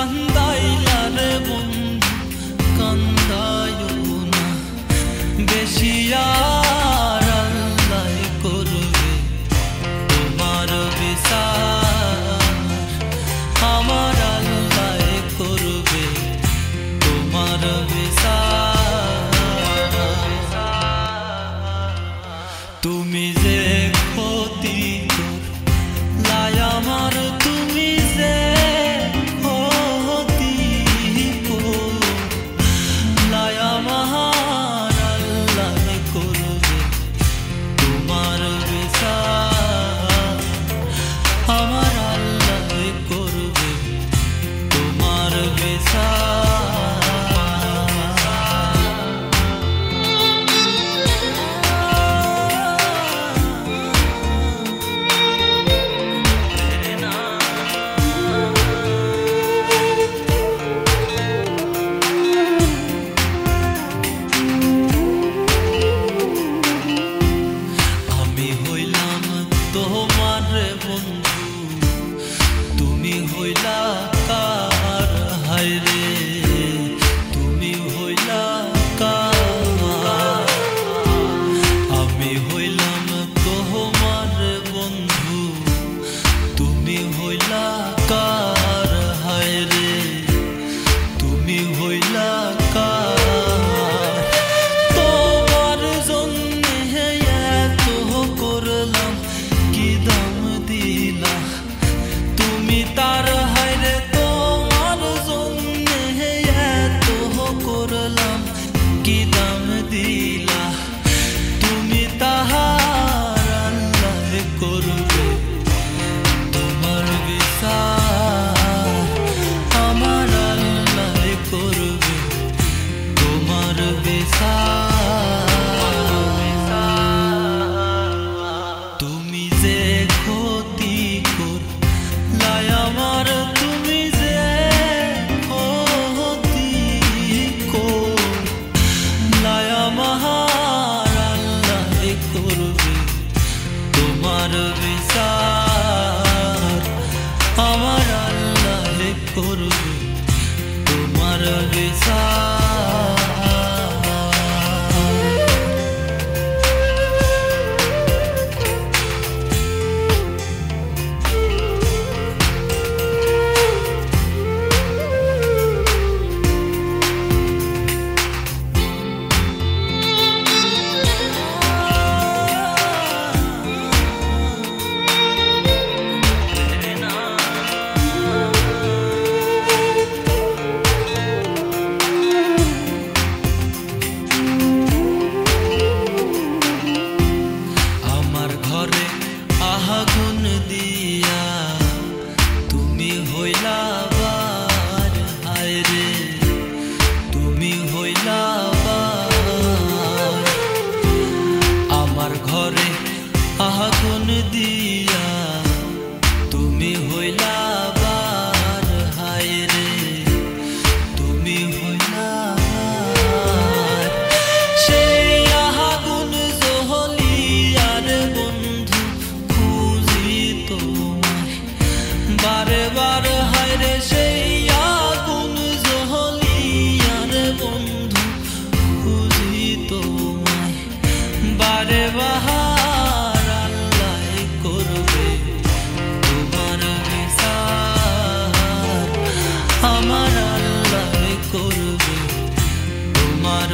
কান্দাইলা রে বন্ধু কান্দায়ো না বেশি আর আল্লাহ করবে তোমার বিচার আমার আল্লাহ করবে তোমার বিচার তুমি যে ক্ষতি করলাই আমার তুমি যে ক্ষতি করলাই আমার আল্লাহ করবে তোমার বিচার আমার আল্লাহ করবে তোমার বিচার তোমার বন্ধু তুমি হইলা কার হায় রে তুমি হইলা কার আমি হইলাম তোমার বন্ধু তুমি হইলা কার হায় রে তুমি হইলা কার তোমার জন্য এত করলাম কি দাম দিলা তুমি তার হায়রে তোমার জন্য এত করলাম কি দাম দিলা তুমি তাহার আল্লাহ করবে তোমার বিচার আমার আল্লাহ করবে তোমার বিচার তুমি যে ক্ষতি করলাই আমার তুমি যে ক্ষতি করলাই আমার আল্লাহ করবে তোমার বিচার আমার আল্লাহ করবে তোমার বিচার আগুন দিয়া তুমি হইলা বার হায় রে তুমি হইলা বার আমার ঘরে আগুন দিয়া তুমি হইলা বার হায় রে তুমি হইলা বার সেই আগুন জ্বলিয়ার বন্ধু বারে বার হায় রে সেই আগুন জ্বলিয়ার বন্ধু খুঁজি তোমায় বারে বাহার আল্লাহ করবে তোমার বিচার আমার আল্লাহ করবে তোমার